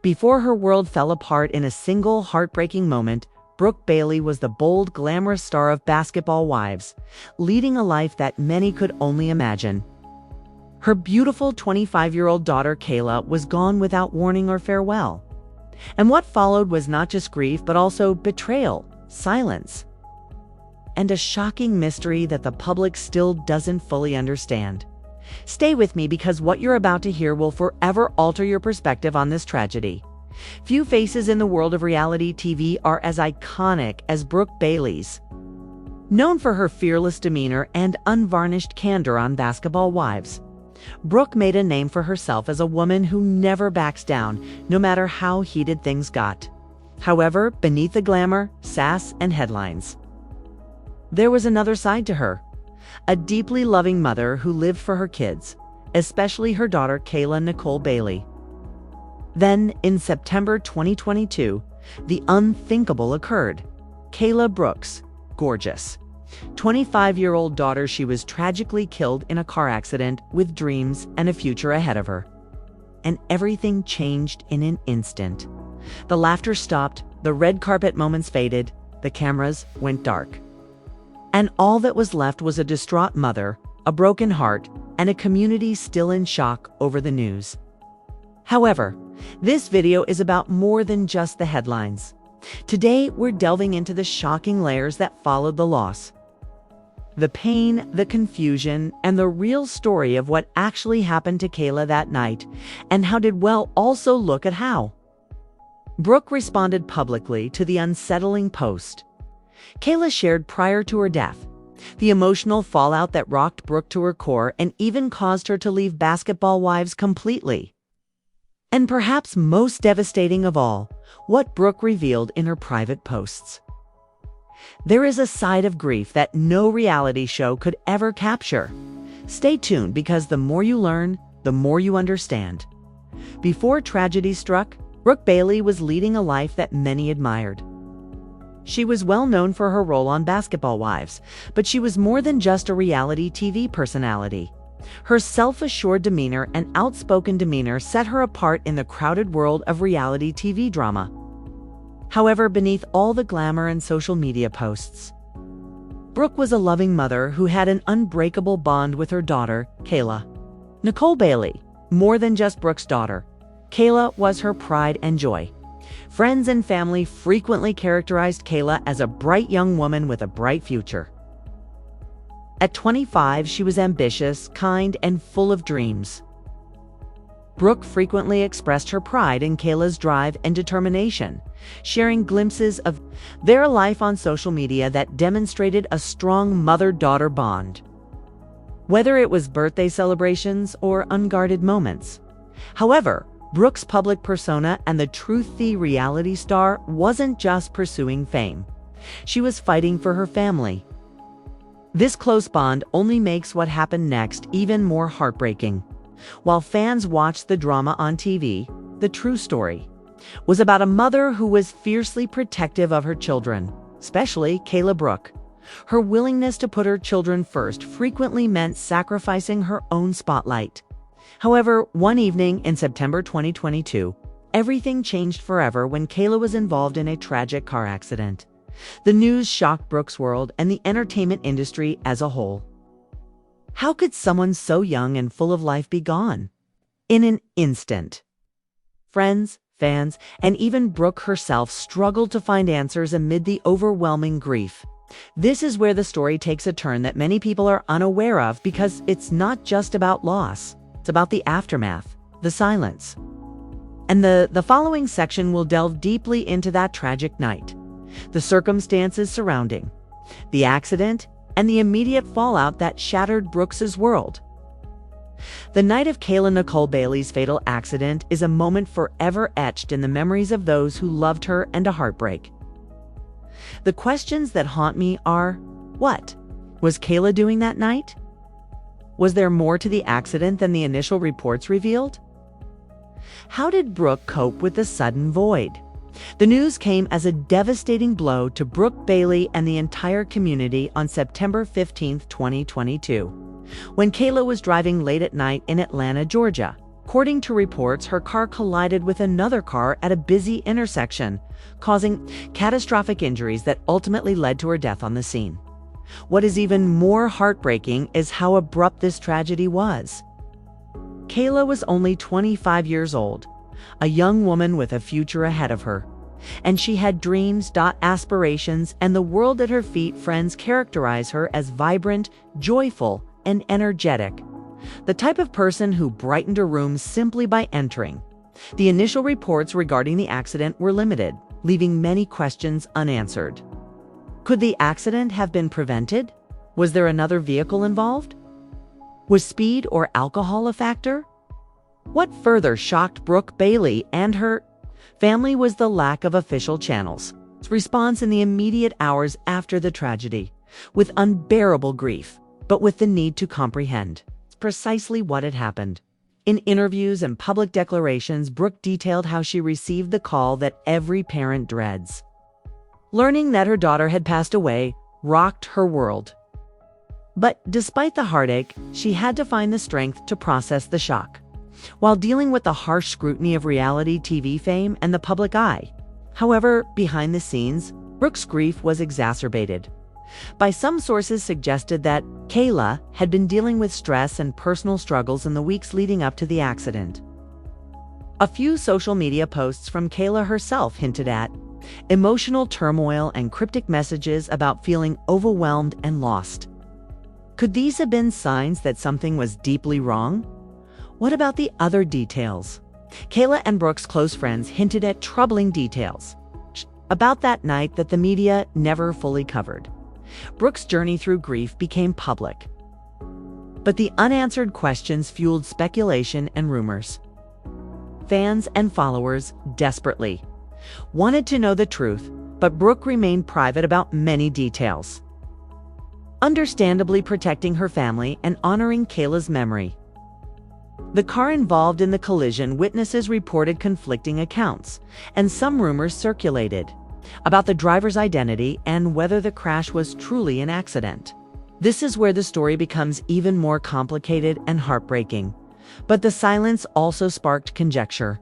Before her world fell apart in a single heartbreaking moment, Brooke Bailey was the bold, glamorous star of Basketball Wives, leading a life that many could only imagine. Her beautiful 25-year-old daughter Kayla was gone without warning or farewell. And what followed was not just grief, but also betrayal, silence, and a shocking mystery that the public still doesn't fully understand. Stay with me, because what you're about to hear will forever alter your perspective on this tragedy. Few faces in the world of reality TV are as iconic as Brooke Bailey's. Known for her fearless demeanor and unvarnished candor on Basketball Wives, Brooke made a name for herself as a woman who never backs down, no matter how heated things got. However, beneath the glamour, sass, and headlines, there was another side to her. A deeply loving mother who lived for her kids, especially her daughter Kayla Nicole Bailey. Then, in September 2022, the unthinkable occurred. Kayla Brooks, gorgeous 25-year-old daughter, she was tragically killed in a car accident with dreams and a future ahead of her. And everything changed in an instant. The laughter stopped, the red carpet moments faded, the cameras went dark. And all that was left was a distraught mother, a broken heart, and a community still in shock over the news. However, this video is about more than just the headlines. Today, we're delving into the shocking layers that followed the loss. The pain, the confusion, and the real story of what actually happened to Kayla that night, and how did well also look at how Brooke responded publicly to the unsettling post Kayla shared prior to her death, the emotional fallout that rocked Brooke to her core and even caused her to leave Basketball Wives completely. And perhaps most devastating of all, what Brooke revealed in her private posts. There is a side of grief that no reality show could ever capture. Stay tuned, because the more you learn, the more you understand. Before tragedy struck, Brooke Bailey was leading a life that many admired. She was well known for her role on Basketball Wives, but she was more than just a reality TV personality. Her self-assured demeanor and outspoken demeanor set her apart in the crowded world of reality TV drama. However, beneath all the glamour and social media posts, Brooke was a loving mother who had an unbreakable bond with her daughter, Kayla Nicole Bailey. More than just Brooke's daughter, Kayla was her pride and joy. Friends and family frequently characterized Kayla as a bright young woman with a bright future. At 25, she was ambitious, kind, and full of dreams. Brooke frequently expressed her pride in Kayla's drive and determination, sharing glimpses of their life on social media that demonstrated a strong mother-daughter bond, whether it was birthday celebrations or unguarded moments. However, Brooke's public persona and the truthy reality star wasn't just pursuing fame. She was fighting for her family. This close bond only makes what happened next even more heartbreaking. While fans watched the drama on TV, the true story was about a mother who was fiercely protective of her children, especially Kayla Brooke. Her willingness to put her children first frequently meant sacrificing her own spotlight. However, one evening in September 2022, everything changed forever when Kayla was involved in a tragic car accident. The news shocked Brooke's world and the entertainment industry as a whole. How could someone so young and full of life be gone in an instant? Friends, fans, and even Brooke herself struggled to find answers amid the overwhelming grief. This is where the story takes a turn that many people are unaware of, because it's not just about loss. It's about the aftermath, the silence. And the following section will delve deeply into that tragic night, the circumstances surrounding the accident, and the immediate fallout that shattered Brooks's world. The night of Kayla Nicole Bailey's fatal accident is a moment forever etched in the memories of those who loved her, and a heartbreak. The questions that haunt me are, what was Kayla doing that night? Was there more to the accident than the initial reports revealed? How did Brooke cope with the sudden void? The news came as a devastating blow to Brooke Bailey and the entire community on September 15, 2022, when Kayla was driving late at night in Atlanta, Georgia. According to reports, her car collided with another car at a busy intersection, causing catastrophic injuries that ultimately led to her death on the scene. What is even more heartbreaking is how abrupt this tragedy was. Kayla was only 25 years old, a young woman with a future ahead of her. And she had dreams, aspirations, and the world at her feet. Friends characterize her as vibrant, joyful, and energetic. The type of person who brightened a room simply by entering. The initial reports regarding the accident were limited, leaving many questions unanswered. Could the accident have been prevented? Was there another vehicle involved? Was speed or alcohol a factor? What further shocked Brooke Bailey and her family was the lack of official channels. Response in the immediate hours after the tragedy, with unbearable grief, but with the need to comprehend precisely what had happened. In interviews and public declarations, Brooke detailed how she received the call that every parent dreads. Learning that her daughter had passed away rocked her world. But despite the heartache, she had to find the strength to process the shock, while dealing with the harsh scrutiny of reality TV fame and the public eye. However, behind the scenes, Brooke's grief was exacerbated. By some sources suggested that Kayla had been dealing with stress and personal struggles in the weeks leading up to the accident. A few social media posts from Kayla herself hinted at emotional turmoil and cryptic messages about feeling overwhelmed and lost. Could these have been signs that something was deeply wrong? What about the other details? Kayla and Brooke's close friends hinted at troubling details about that night that the media never fully covered. Brooke's journey through grief became public, but the unanswered questions fueled speculation and rumors. Fans and followers desperately wanted to know the truth, but Brooke remained private about many details, understandably protecting her family and honoring Kayla's memory. The car involved in the collision, witnesses reported conflicting accounts, and some rumors circulated about the driver's identity and whether the crash was truly an accident. This is where the story becomes even more complicated and heartbreaking. But the silence also sparked conjecture,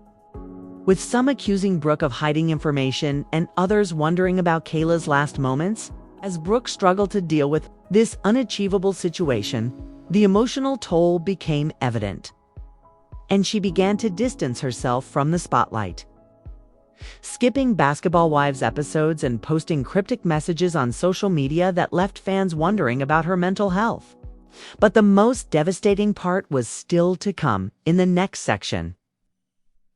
with some accusing Brooke of hiding information and others wondering about Kayla's last moments. As Brooke struggled to deal with this unachievable situation, the emotional toll became evident, and she began to distance herself from the spotlight, skipping Basketball Wives episodes and posting cryptic messages on social media that left fans wondering about her mental health. But the most devastating part was still to come in the next section.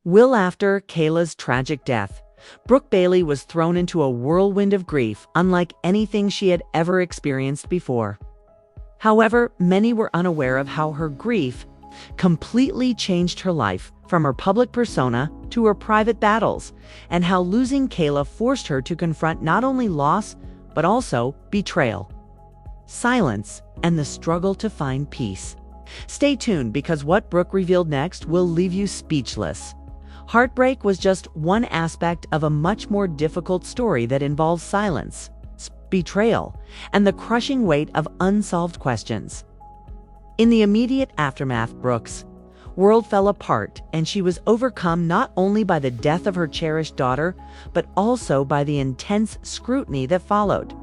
After Kayla's tragic death, Brooke Bailey was thrown into a whirlwind of grief unlike anything she had ever experienced before. However, many were unaware of how her grief completely changed her life, from her public persona to her private battles, and how losing Kayla forced her to confront not only loss, but also betrayal, silence, and the struggle to find peace. Stay tuned, because what Brooke revealed next will leave you speechless. Heartbreak was just one aspect of a much more difficult story that involves silence, betrayal, and the crushing weight of unsolved questions. In the immediate aftermath, Brooke's world fell apart, and she was overcome not only by the death of her cherished daughter, but also by the intense scrutiny that followed.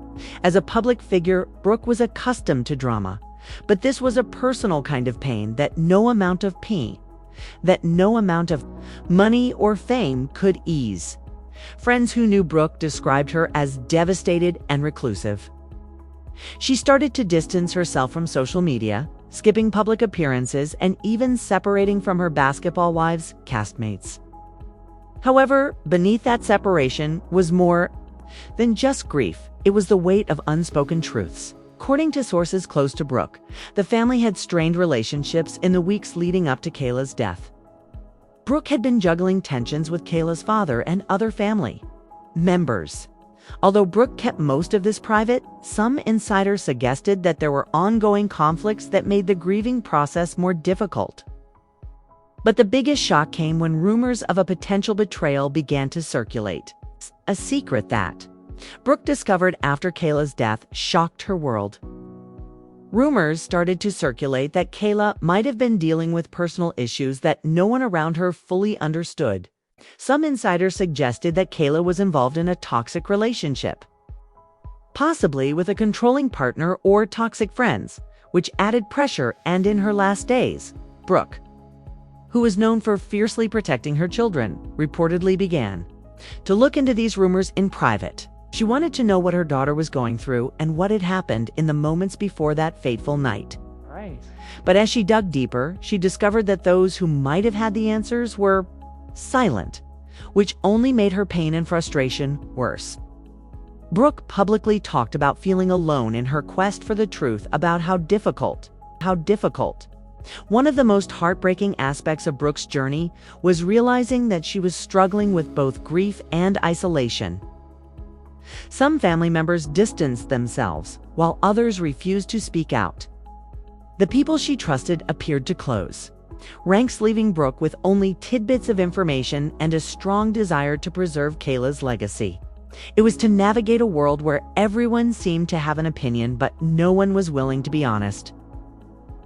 As a public figure, Brooke was accustomed to drama, but this was a personal kind of pain that no amount of money or fame could ease. Friends who knew Brooke described her as devastated and reclusive. She started to distance herself from social media, skipping public appearances, and even separating from her Basketball Wives castmates. However, beneath that separation was more than just grief. It was the weight of unspoken truths. According to sources close to Brooke, the family had strained relationships in the weeks leading up to Kayla's death. Brooke had been juggling tensions with Kayla's father and other family members. Although Brooke kept most of this private, some insiders suggested that there were ongoing conflicts that made the grieving process more difficult. But the biggest shock came when rumors of a potential betrayal began to circulate. A secret that Brooke discovered after Kayla's death shocked her world. Rumors started to circulate that Kayla might have been dealing with personal issues that no one around her fully understood. Some insiders suggested that Kayla was involved in a toxic relationship, possibly with a controlling partner or toxic friends, which added pressure. And in her last days, Brooke, who was known for fiercely protecting her children, reportedly began to look into these rumors in private. She wanted to know what her daughter was going through and what had happened in the moments before that fateful night. Right. But as she dug deeper, she discovered that those who might have had the answers were silent, which only made her pain and frustration worse. Brooke publicly talked about feeling alone in her quest for the truth about how difficult. One of the most heartbreaking aspects of Brooke's journey was realizing that she was struggling with both grief and isolation. Some family members distanced themselves, while others refused to speak out. The people she trusted appeared to close ranks, leaving Brooke with only tidbits of information and a strong desire to preserve Kayla's legacy. It was to navigate a world where everyone seemed to have an opinion, but no one was willing to be honest.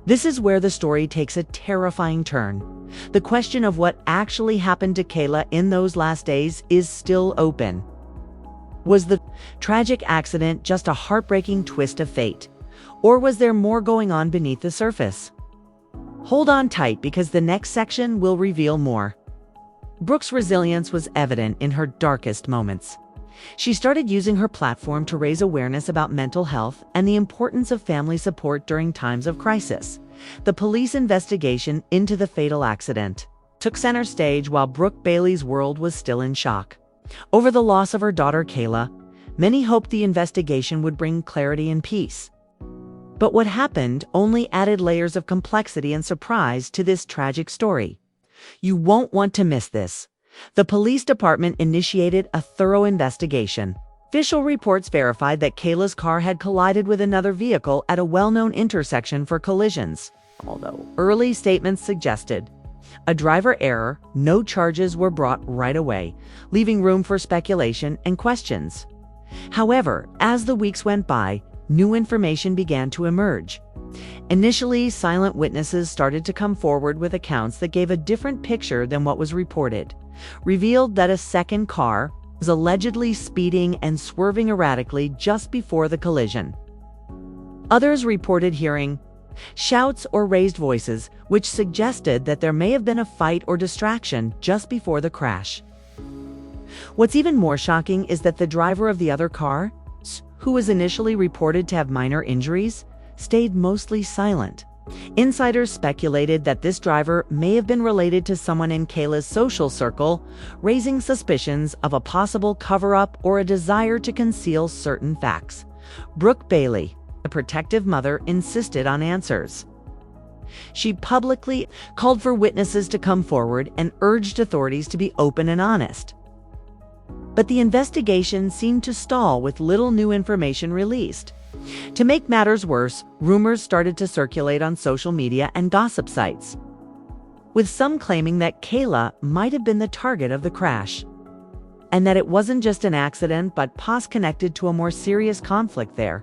This is where the story takes a terrifying turn. The question of what actually happened to Kayla in those last days is still open. Was the tragic accident just a heartbreaking twist of fate? Or was there more going on beneath the surface? Hold on tight, because the next section will reveal more. Brooke's resilience was evident in her darkest moments. She started using her platform to raise awareness about mental health and the importance of family support during times of crisis. The police investigation into the fatal accident took center stage while Brooke Bailey's world was still in shock. Over the loss of her daughter Kayla, many hoped the investigation would bring clarity and peace. But what happened only added layers of complexity and surprise to this tragic story. You won't want to miss this. The police department initiated a thorough investigation. Official reports verified that Kayla's car had collided with another vehicle at a well-known intersection for collisions. Although early statements suggested a driver error, no charges were brought right away, leaving room for speculation and questions. However, as the weeks went by, new information began to emerge. Initially, silent witnesses started to come forward with accounts that gave a different picture than what was reported. Revealed that a second car was allegedly speeding and swerving erratically just before the collision. Others reported hearing shouts or raised voices, which suggested that there may have been a fight or distraction just before the crash. What's even more shocking is that the driver of the other car, who was initially reported to have minor injuries, stayed mostly silent. Insiders speculated that this driver may have been related to someone in Kayla's social circle, raising suspicions of a possible cover-up or a desire to conceal certain facts. Brooke Bailey, a protective mother, insisted on answers. She publicly called for witnesses to come forward and urged authorities to be open and honest. But the investigation seemed to stall with little new information released. To make matters worse, rumors started to circulate on social media and gossip sites, with some claiming that Kayla might have been the target of the crash, and that it wasn't just an accident but connected to a more serious conflict. There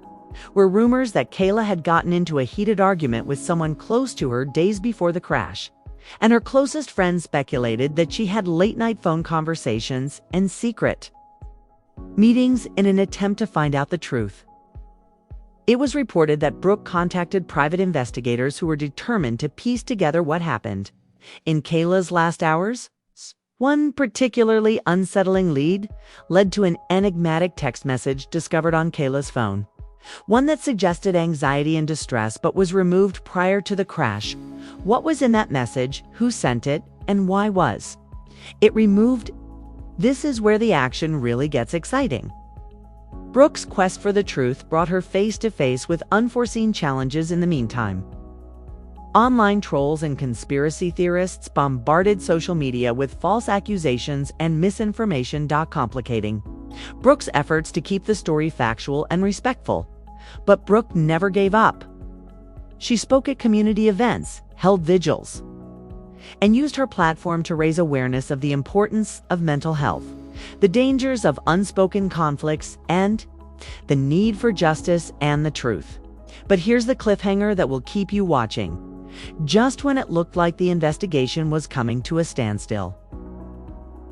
were rumors that Kayla had gotten into a heated argument with someone close to her days before the crash, and her closest friends speculated that she had late-night phone conversations and secret meetings in an attempt to find out the truth. It was reported that Brooke contacted private investigators who were determined to piece together what happened in Kayla's last hours. One particularly unsettling lead led to an enigmatic text message discovered on Kayla's phone, one that suggested anxiety and distress but was removed prior to the crash. What was in that message, who sent it, and why was it removed? This is where the action really gets exciting. Brooke's quest for the truth brought her face to face with unforeseen challenges in the meantime. Online trolls and conspiracy theorists bombarded social media with false accusations and misinformation, complicating Brooke's efforts to keep the story factual and respectful. But Brooke never gave up. She spoke at community events, held vigils, and used her platform to raise awareness of the importance of mental health, the dangers of unspoken conflicts, and the need for justice and the truth. But here's the cliffhanger that will keep you watching. Just when it looked like the investigation was coming to a standstill,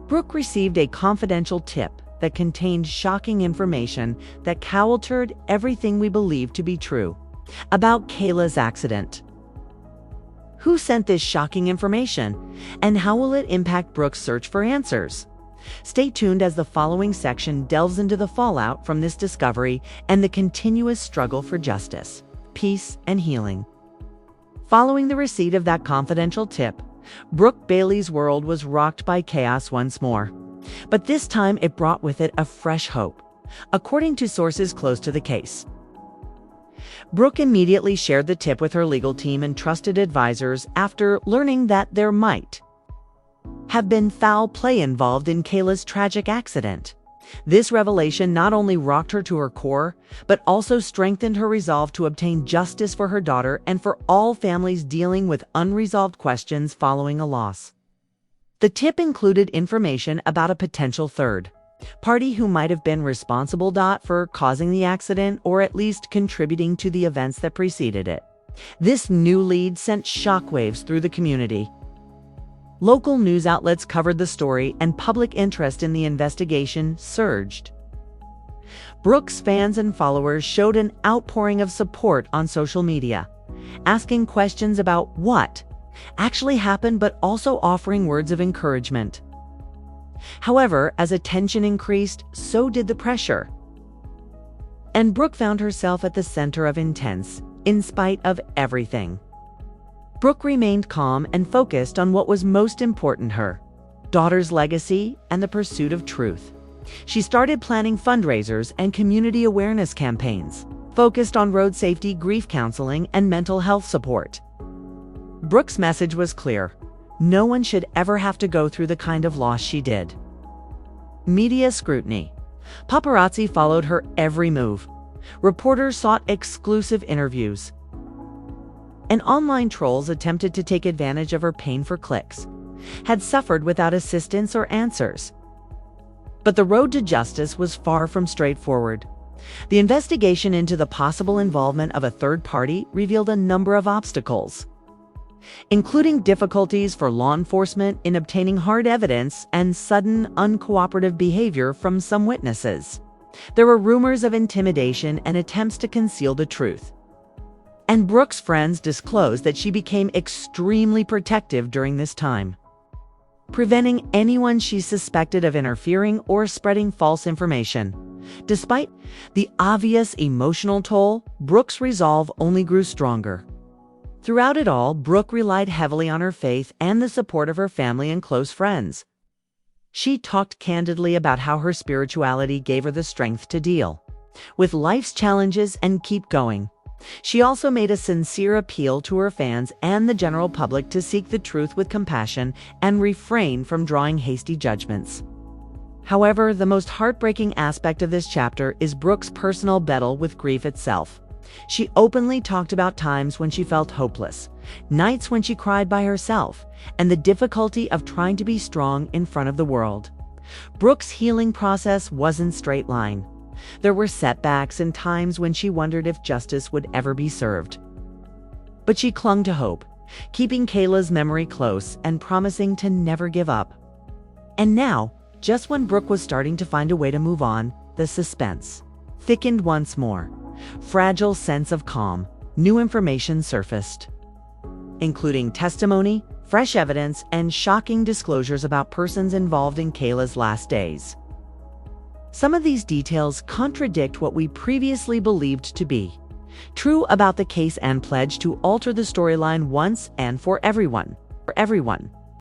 Brooke received a confidential tip that contained shocking information that countered everything we believed to be true about Kayla's accident. Who sent this shocking information, and how will it impact Brooke's search for answers? Stay tuned as the following section delves into the fallout from this discovery and the continuous struggle for justice, peace, and healing. Following the receipt of that confidential tip, Brooke Bailey's world was rocked by chaos once more. But this time it brought with it a fresh hope, according to sources close to the case. Brooke immediately shared the tip with her legal team and trusted advisors after learning that there might have been foul play involved in Kayla's tragic accident. This revelation not only rocked her to her core, but also strengthened her resolve to obtain justice for her daughter and for all families dealing with unresolved questions following a loss. The tip included information about a potential third party who might have been responsible for causing the accident or at least contributing to the events that preceded it. This new lead sent shockwaves through the community. Local news outlets covered the story, and public interest in the investigation surged. Brooke's fans and followers showed an outpouring of support on social media, asking questions about what actually happened but also offering words of encouragement. However, as attention increased, so did the pressure. And Brooke found herself at the center of intense, in spite of everything. Brooke remained calm and focused on what was most important to her, daughter's legacy and the pursuit of truth. She started planning fundraisers and community awareness campaigns, focused on road safety, grief counseling, and mental health support. Brooke's message was clear: no one should ever have to go through the kind of loss she did. Media scrutiny. Paparazzi followed her every move. Reporters sought exclusive interviews, and online trolls attempted to take advantage of her pain for clicks, had suffered without assistance or answers. But the road to justice was far from straightforward. The investigation into the possible involvement of a third party revealed a number of obstacles, including difficulties for law enforcement in obtaining hard evidence and sudden, uncooperative behavior from some witnesses. There were rumors of intimidation and attempts to conceal the truth. And Brooke's friends disclosed that she became extremely protective during this time, preventing anyone she suspected of interfering or spreading false information. Despite the obvious emotional toll, Brooke's resolve only grew stronger. Throughout it all, Brooke relied heavily on her faith and the support of her family and close friends. She talked candidly about how her spirituality gave her the strength to deal with life's challenges and keep going. She also made a sincere appeal to her fans and the general public to seek the truth with compassion and refrain from drawing hasty judgments. However, the most heartbreaking aspect of this chapter is Brooke's personal battle with grief itself. She openly talked about times when she felt hopeless, nights when she cried by herself, and the difficulty of trying to be strong in front of the world. Brooke's healing process wasn't straight line. There were setbacks and times when she wondered if justice would ever be served. But she clung to hope, keeping Kayla's memory close and promising to never give up. And now, just when Brooke was starting to find a way to move on, the suspense thickened once more. Fragile sense of calm. New information surfaced, including testimony, fresh evidence, and shocking disclosures about persons involved in Kayla's last days. Some of these details contradict what we previously believed to be true about the case and pledge to alter the storyline once and for everyone.